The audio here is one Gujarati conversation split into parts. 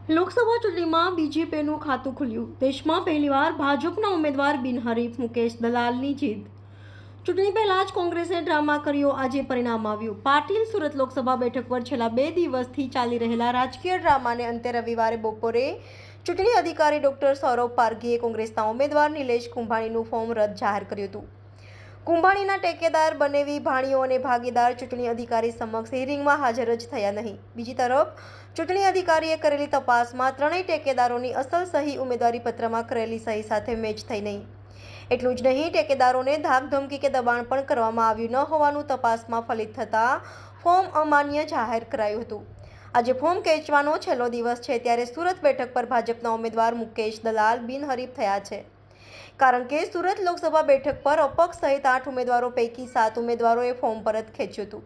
લોકસભા ચૂંટણીમાં બીજેપીનું ખાતું ખુલ્યું. દેશમાં પહેલીવાર ભાજપના ઉમેદવાર બિનહરીફ મુકેશ દલાલની જીત. ચૂંટણી પહેલા જ કોંગ્રેસે ડ્રામા કર્યો, આજે પરિણામ આવ્યું. પાટીલ સુરત લોકસભા બેઠક પર છેલ્લા 2 દિવસથી ચાલી રહેલા રાજકીય ડ્રામાને અંતે રવિવારે બપોરે ચૂંટણી અધિકારી ડોક્ટર સૌરભ પારઘીએ કોંગ્રેસના ઉમેદવાર નિલેશ કુંભાણીનું ફોર્મ રદ જાહેર કર્યું હતું. કુંભાણીના ટેકેદાર બનેવી ભાણીઓ અને ભાગીદાર ચૂંટણી અધિકારી સમક્ષ હિયરિંગમાં હાજર જ થયા નહીં. બીજી તરફ ચૂંટણી અધિકારીએ કરેલી તપાસમાં ત્રણેય ટેકેદારોની અસલ સહી ઉમેદવારી પત્રમાં કરેલી સહી સાથે મેચ થઈ નહીં. એટલું જ નહીં, ટેકેદારોને ધાકધમકી કે દબાણ પણ કરવામાં આવ્યું ન હોવાનું તપાસમાં ફલિત થતાં ફોર્મ અમાન્ય જાહેર કરાયું હતું. આજે ફોર્મ ખેંચવાનો છેલ્લો દિવસ છે, ત્યારે સુરત બેઠક પર ભાજપના ઉમેદવાર મુકેશ દલાલ બિનહરીફ થયા છે. કારણ કે સુરત લોકસભા બેઠક પર અપક્ષ સહિત 8 ઉમેદવારો પૈકી 7 ઉમેદવારોએ ફોર્મ પરત ખેંચ્યું હતું.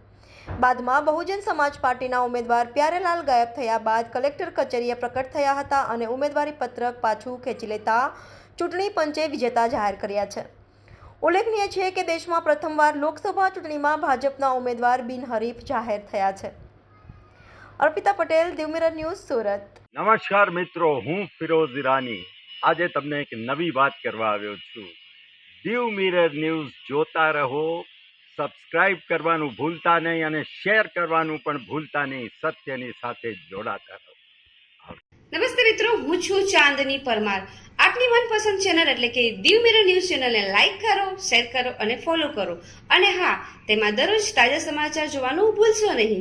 બાદમાં બહુજન સમાજ પાર્ટીના ઉમેદવાર પ્યારેલાલ ગાયબ થયા બાદ કલેક્ટર કચેરીએ પ્રકટ થયા હતા અને ઉમેદવારી પત્રક પાછું ખેંચી લેતા ચૂંટણી પંચે વિજેતા જાહેર કર્યા છે. ઉલ્લેખનીય છે કે દેશમાં પ્રથમવાર લોકસભા ચૂંટણીમાં ભાજપના ઉમેદવાર બિનહરીફ જાહેર થયા છે. Arpita Patel, Diu mirror news, Surat. નમસ્કાર મિત્રો, હું ફિરોઝ ઈરાની આજે તમને એક નવી વાત કરવા આવ્યો છું. દીવ મિરર ન્યૂઝ જોતા રહો, સબસ્ક્રાઇબ કરવાનું ભૂલતા નહીં અને શેર કરવાનું પણ ભૂલતા નહીં. સત્યની સાથે જોડાતા રહો. નમસ્તે મિત્રો, હું છું ચાંદની પરમાર. આપની મનપસંદ ચેનલ એટલે કે દીવ મિરર ન્યૂઝ ચેનલને લાઈક કરો, શેર કરો અને ફોલો કરો. અને હા, તેમાં દરરોજ તાજા સમાચાર જોવાનું ભૂલશો નહીં.